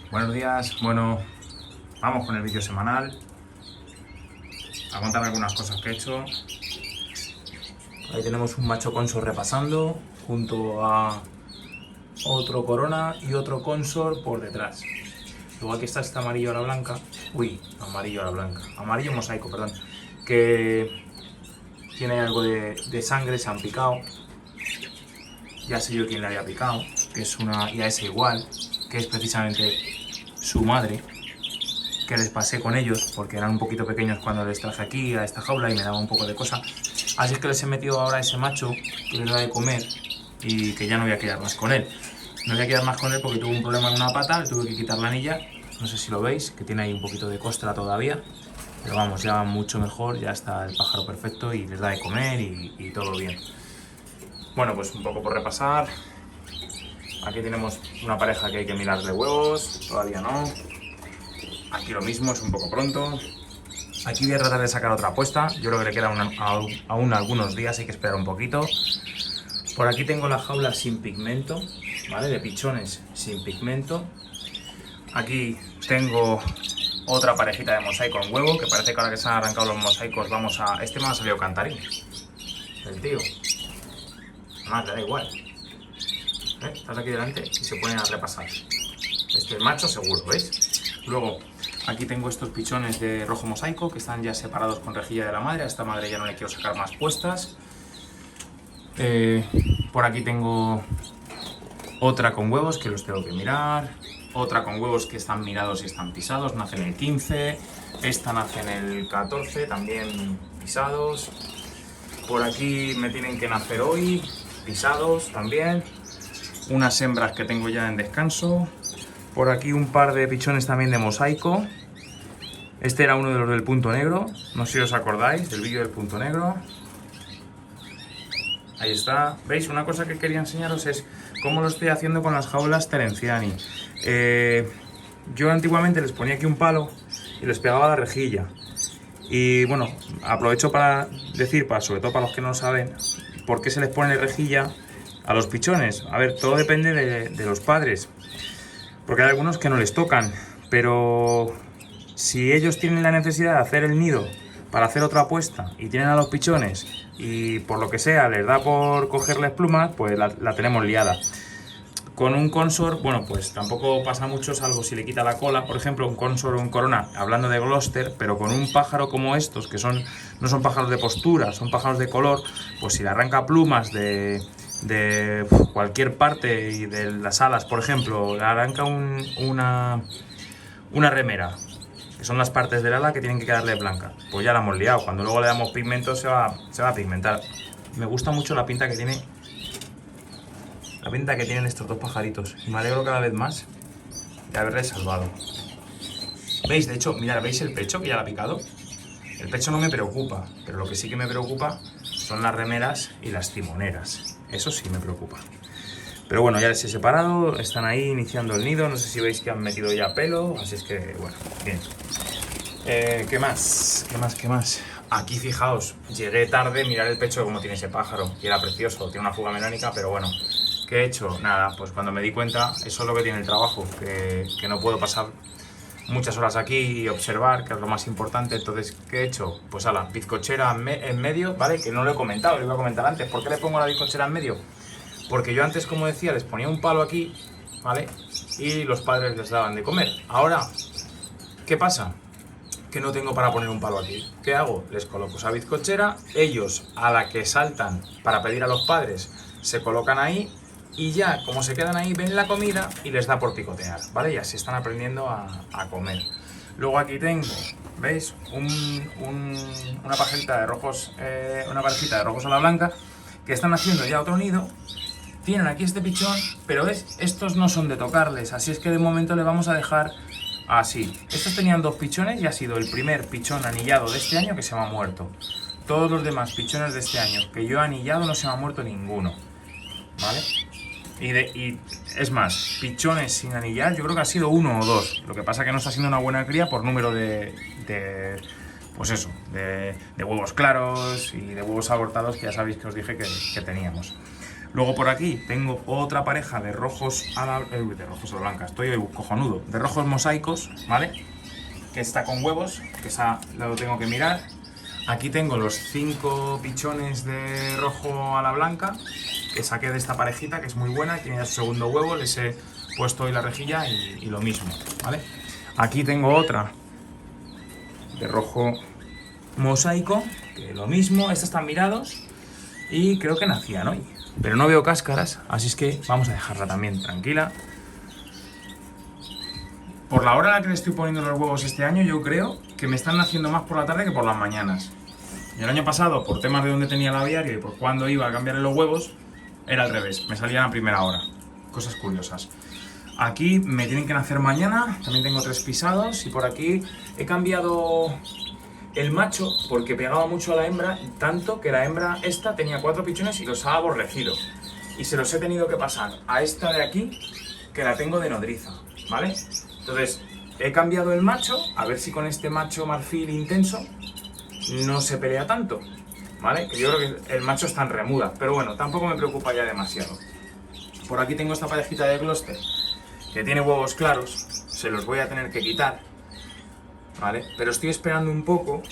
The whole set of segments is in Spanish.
Buenos días, bueno, vamos con el vídeo semanal a contar algunas cosas que he hecho. Ahí tenemos un macho consor repasando junto a otro corona y otro consor por detrás. Luego aquí está este amarillo a la blanca, amarillo mosaico, perdón, que tiene algo de sangre, se han picado. Ya sé yo quién le había picado, que es una IAS igual, que es precisamente su madre, que les pasé con ellos porque eran un poquito pequeños cuando les traje aquí a esta jaula y me daba un poco de cosa. Así es que les he metido ahora a ese macho que les da de comer y que ya no voy a quedar más con él. No voy a quedar más con él porque tuvo un problema en una pata, le tuve que quitar la anilla. No sé si lo veis, que tiene ahí un poquito de costra todavía. Pero vamos, ya va mucho mejor, ya está el pájaro perfecto y les da de comer y todo bien. Bueno, pues un poco por repasar. Aquí tenemos una pareja que hay que mirarle huevos, todavía no. Aquí lo mismo, es un poco pronto. Aquí voy a tratar de sacar otra apuesta. Yo creo que le quedan aún algunos días, hay que esperar un poquito. Por aquí tengo la jaula sin pigmento, ¿vale? De pichones sin pigmento. Aquí tengo otra parejita de mosaico en huevo, que parece que ahora que se han arrancado los mosaicos vamos a... Este me ha salido cantarín, el tío. Además, le da igual. Estás aquí delante y se ponen a repasar. Este es macho seguro, ¿veis? Luego, aquí tengo estos pichones de rojo mosaico que están ya separados con rejilla de la madre. A esta madre ya no le quiero sacar más puestas. Por aquí tengo otra con huevos que los tengo que mirar. Otra con huevos que están mirados y están pisados. Nacen el 15. Esta nace en el 14, también pisados. Por aquí me tienen que nacer hoy, pisados también. Unas hembras que tengo ya en descanso. Por aquí un par de pichones también de mosaico. Este era uno de los del punto negro. No sé si os acordáis del vídeo del punto negro. Ahí está. ¿Veis? Una cosa que quería enseñaros es cómo lo estoy haciendo con las jaulas Terenciani. Yo antiguamente les ponía aquí un palo y les pegaba la rejilla. Y bueno, aprovecho para decir, sobre todo para los que no lo saben, por qué se les pone rejilla a los pichones. A ver, todo depende de los padres. Porque hay algunos que no les tocan, pero si ellos tienen la necesidad de hacer el nido para hacer otra apuesta y tienen a los pichones y por lo que sea les da por cogerles plumas, pues la tenemos liada. Con un consor, bueno, pues tampoco pasa mucho, salvo si le quita la cola, por ejemplo, un consor o un corona, hablando de Gloucester, pero con un pájaro como estos, que no son pájaros de postura, son pájaros de color, pues si le arranca plumas de cualquier parte y de las alas, por ejemplo, le arranca una remera, que son las partes del ala que tienen que quedarle blanca, pues ya la hemos liado. Cuando luego le damos pigmento se va a pigmentar. Me gusta mucho la pinta que tienen estos dos pajaritos y me alegro cada vez más de haberles salvado. ¿Veis? De hecho, mirad, ¿veis el pecho que ya la ha picado? El pecho no me preocupa, pero lo que sí que me preocupa son las remeras y las timoneras. Eso sí me preocupa. Pero bueno, ya les he separado, están ahí iniciando el nido, no sé si veis que han metido ya pelo, así es que, bueno, bien. ¿Qué más? Aquí, fijaos, llegué tarde, mirad el pecho de cómo tiene ese pájaro, y era precioso, tiene una fuga melónica, pero bueno, ¿qué he hecho? Nada, pues cuando me di cuenta, eso es lo que tiene el trabajo, que no puedo pasar muchas horas aquí y observar, que es lo más importante. Entonces, ¿qué he hecho? Pues a la bizcochera en medio, ¿vale? Que no lo he comentado, lo iba a comentar antes. ¿Por qué le pongo la bizcochera en medio? Porque yo antes, como decía, les ponía un palo aquí, ¿vale? Y los padres les daban de comer. Ahora, ¿qué pasa? Que no tengo para poner un palo aquí. ¿Qué hago? Les coloco esa bizcochera, ellos a la que saltan para pedir a los padres se colocan ahí y ya, como se quedan ahí, ven la comida y les da por picotear, ¿vale? Y así están aprendiendo a comer. Luego aquí tengo, ¿veis? Una parejita de rojos a la blanca que están haciendo ya otro nido. Tienen aquí este pichón, pero ¿ves? Estos no son de tocarles, así es que de momento le vamos a dejar así. Estos tenían dos pichones y ha sido el primer pichón anillado de este año que se me ha muerto. Todos los demás pichones de este año que yo he anillado no se me ha muerto ninguno, ¿vale? Y es más, pichones sin anillar yo creo que ha sido uno o dos. Lo que pasa que no está siendo una buena cría por número pues eso, de huevos claros y de huevos abortados, que ya sabéis que os dije que teníamos. Luego por aquí tengo otra pareja de rojos a la blanca, estoy hoy cojonudo, de rojos mosaicos, ¿vale? Que está con huevos, que esa lo tengo que mirar. Aquí tengo los 5 pichones de rojo a la blanca, que saqué de esta parejita, que es muy buena, tiene ya su segundo huevo, les he puesto hoy la rejilla y lo mismo, ¿vale? Aquí tengo otra de rojo mosaico, que lo mismo, estos están mirados y creo que nacían hoy, pero no veo cáscaras, así es que vamos a dejarla también tranquila. Por la hora en la que le estoy poniendo los huevos este año, yo creo que me están naciendo más por la tarde que por las mañanas. Y el año pasado, por temas de dónde tenía el aviario y por cuándo iba a cambiarle los huevos, era al revés, me salían a primera hora. Cosas curiosas. Aquí me tienen que nacer mañana, también tengo 3 pisados y por aquí he cambiado el macho porque pegaba mucho a la hembra, tanto que la hembra esta tenía 4 pichones y los ha aborrecido. Y se los he tenido que pasar a esta de aquí, que la tengo de nodriza, ¿vale? Entonces, he cambiado el macho, a ver si con este macho marfil intenso no se pelea tanto, ¿vale? Que yo creo que el macho está en remuda, pero bueno, tampoco me preocupa ya demasiado. Por aquí tengo esta parejita de Gloucester, que tiene huevos claros, se los voy a tener que quitar, ¿vale? Pero estoy esperando un poco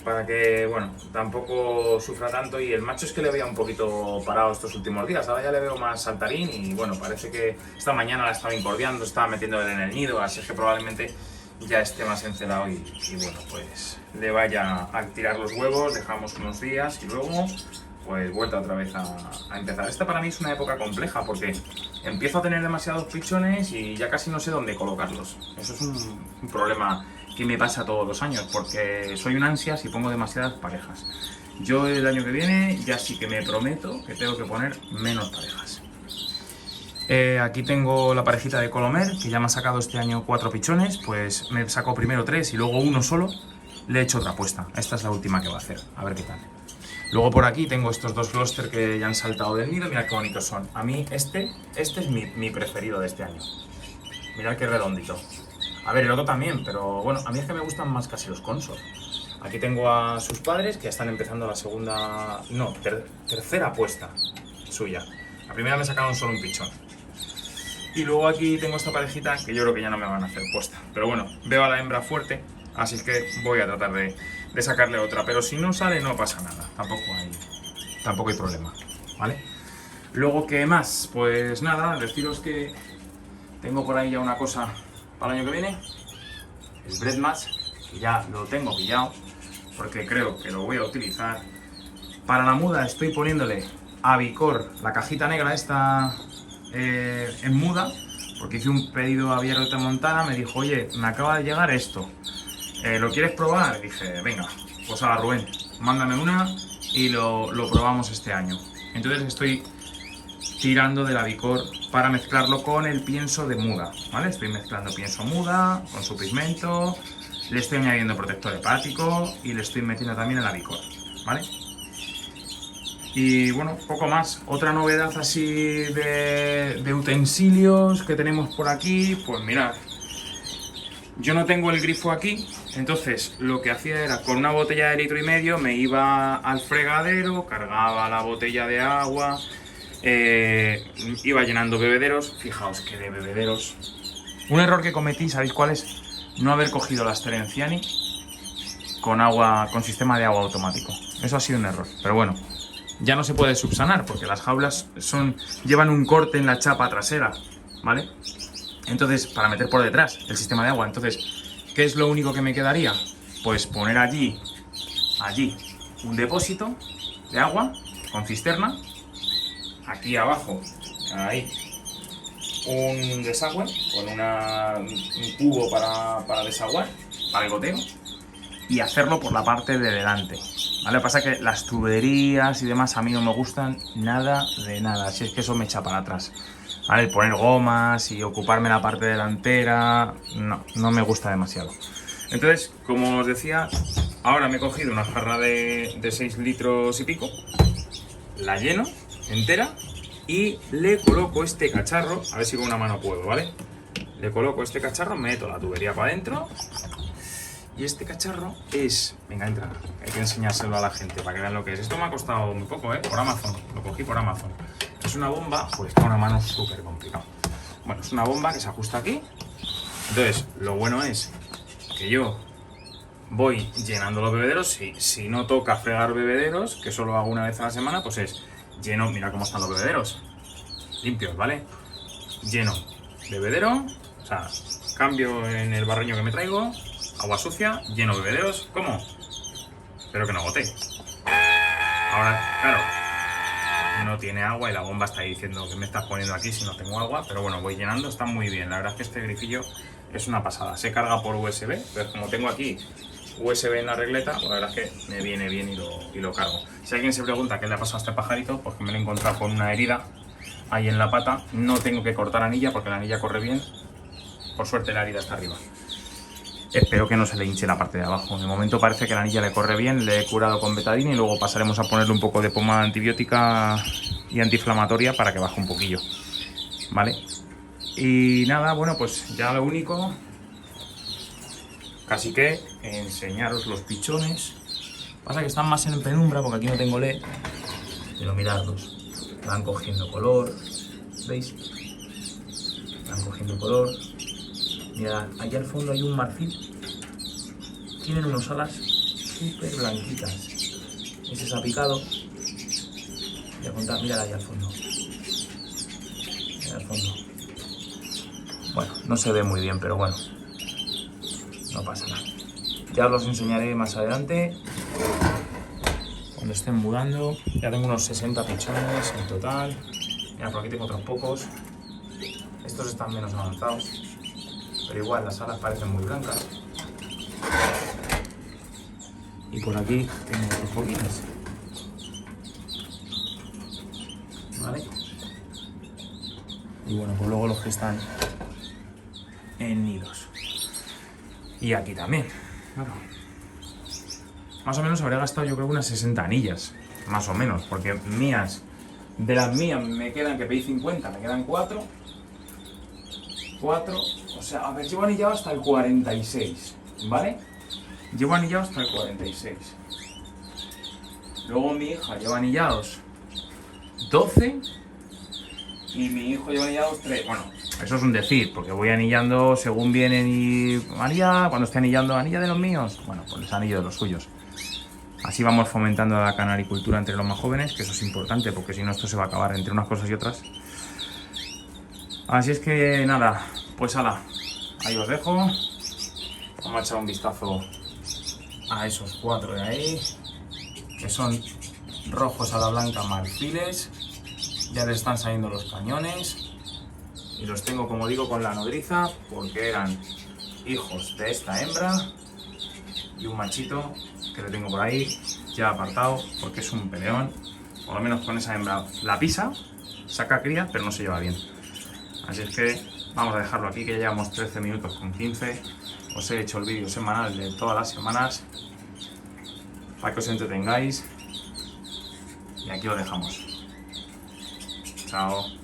para que, bueno, tampoco sufra tanto. Y el macho es que le veía un poquito parado estos últimos días, ahora ya le veo más saltarín y bueno, parece que esta mañana la estaba incordiando, estaba metiéndole en el nido, así es que probablemente ya esté más encelado y bueno, pues le vaya a tirar los huevos, dejamos unos días y luego pues vuelta otra vez a empezar. Esta para mí es una época compleja porque empiezo a tener demasiados pichones y ya casi no sé dónde colocarlos. Eso es un problema que me pasa todos los años porque soy un ansias y pongo demasiadas parejas. Yo el año que viene ya sí que me prometo que tengo que poner menos parejas. Aquí tengo la parejita de Colomer, que ya me ha sacado este año 4 pichones, pues me sacó primero 3 y luego uno solo, le he hecho otra apuesta. Esta es la última que va a hacer, a ver qué tal. Luego por aquí tengo estos 2 Gloucester que ya han saltado del nido, mirad qué bonitos son. A mí este es mi preferido de este año. Mirad qué redondito. A ver, el otro también, pero bueno, a mí es que me gustan más casi los Consort. Aquí tengo a sus padres que ya están empezando la segunda, no, tercera apuesta suya. La primera me sacaron solo un pichón. Y luego aquí tengo esta parejita que yo creo que ya no me van a hacer puesta. Pero bueno, veo a la hembra fuerte, así es que voy a tratar de sacarle otra. Pero si no sale no pasa nada, tampoco hay problema, ¿vale? Luego, ¿qué más? Pues nada, deciros que tengo por ahí ya una cosa para el año que viene. El Bread Match, que ya lo tengo pillado, porque creo que lo voy a utilizar. Para la muda estoy poniéndole a Vicor la cajita negra esta en muda, porque hice un pedido a Villarrota Montana, me dijo, oye, me acaba de llegar esto, ¿lo quieres probar? Y dije, venga, pues a Rubén, mándame una y lo probamos este año. Entonces estoy tirando de la Vicor para mezclarlo con el pienso de muda, ¿vale? Estoy mezclando pienso muda con su pigmento, le estoy añadiendo protector hepático y le estoy metiendo también en la Vicor, ¿vale? Y bueno, poco más. Otra novedad así de utensilios que tenemos por aquí, pues mirad, yo no tengo el grifo aquí, entonces lo que hacía era con una botella de 1,5 litros me iba al fregadero, cargaba la botella de agua, iba llenando bebederos. Fijaos que de bebederos. Un error que cometí, ¿sabéis cuál es? No haber cogido las Terenciani con sistema de agua automático. Eso ha sido un error, pero bueno. Ya no se puede subsanar porque las jaulas llevan un corte en la chapa trasera, ¿vale? Entonces, para meter por detrás el sistema de agua. Entonces, ¿qué es lo único que me quedaría? Pues poner allí un depósito de agua con cisterna. Aquí abajo, ahí, un desagüe con un cubo para desaguar, para el goteo. Y hacerlo por la parte de delante, ¿vale? Lo que pasa es que las tuberías y demás a mí no me gustan nada de nada, así es que eso me echa para atrás, ¿vale? El poner gomas y ocuparme la parte delantera, no me gusta demasiado. Entonces, como os decía, ahora me he cogido una jarra de 6 litros y pico, la lleno entera y le coloco este cacharro, a ver si con una mano puedo, ¿vale? Le coloco este cacharro, meto la tubería para adentro. Y este cacharro es... Venga, entra. Hay que enseñárselo a la gente para que vean lo que es. Esto me ha costado muy poco, por Amazon. Lo cogí por Amazon. Es una bomba, pues está una mano súper complicado. Bueno, es una bomba que se ajusta aquí. Entonces, lo bueno es que yo voy llenando los bebederos. Si no toca fregar bebederos, que solo hago una vez a la semana, pues es lleno... Mira cómo están los bebederos. Limpios, ¿vale? Lleno bebedero, o sea, cambio en el barreño que me traigo, agua sucia, lleno bebederos. ¿Cómo? Espero que no gote. Ahora, claro, no tiene agua y la bomba está ahí diciendo que me estás poniendo aquí si no tengo agua, pero bueno, voy llenando, está muy bien. La verdad es que este grifillo es una pasada. Se carga por USB, pero como tengo aquí USB en la regleta, pues la verdad es que me viene bien y lo cargo. Si alguien se pregunta qué le ha pasado a este pajarito, pues que me lo he encontrado con una herida ahí en la pata. No tengo que cortar anilla porque la anilla corre bien. Por suerte la herida está arriba. Espero que no se le hinche la parte de abajo. De momento parece que la anilla le corre bien. Le he curado con betadina y luego pasaremos a ponerle un poco de pomada antibiótica y antiinflamatoria para que baje un poquillo. ¿Vale? Y nada, bueno, pues ya lo único... Casi que enseñaros los pichones. Pasa que están más en penumbra porque aquí no tengo LED. Pero miradlos. Van cogiendo color, ¿veis? Van cogiendo color. Mirad, allá al fondo hay un marfil. Tienen unas alas súper blanquitas. Ese se ha picado. Voy a contar, mirad allá al fondo. Mirad al fondo. Bueno, no se ve muy bien, pero bueno. No pasa nada. Ya os los enseñaré más adelante. Cuando estén mudando, ya tengo unos 60 pichones en total. Mira, por aquí tengo otros pocos. Estos están menos avanzados, pero igual las alas parecen muy blancas. Y por aquí tengo otros poquitos. ¿Vale? Y bueno, pues luego los que están en nidos. Y aquí también, claro. Más o menos habré gastado yo creo unas 60 anillas, más o menos, porque mías, de las mías me quedan, que pedí 50, me quedan 4, o sea, a ver, llevo anillado hasta el 46, ¿vale? Llevo anillado hasta el 46. Luego mi hija lleva anillados 12 y mi hijo lleva anillados 3, bueno, eso es un decir, porque voy anillando según vienen y... María, cuando esté anillando, anilla de los míos, bueno, pues les anillo de los suyos. Así vamos fomentando la canaricultura entre los más jóvenes, que eso es importante, porque si no esto se va a acabar entre unas cosas y otras. Así es que nada, pues ala, ahí os dejo. Vamos a echar un vistazo a esos 4 de ahí, que son rojos a la blanca marfiles. Ya les están saliendo los cañones. Y los tengo, como digo, con la nodriza, porque eran hijos de esta hembra y un machito que le tengo por ahí ya apartado porque es un peleón. Por lo menos con esa hembra la pisa, saca cría, pero no se lleva bien. Así es que vamos a dejarlo aquí, que ya llevamos 13 minutos con 15. Os he hecho el vídeo semanal de todas las semanas para que os entretengáis. Y aquí lo dejamos. Chao.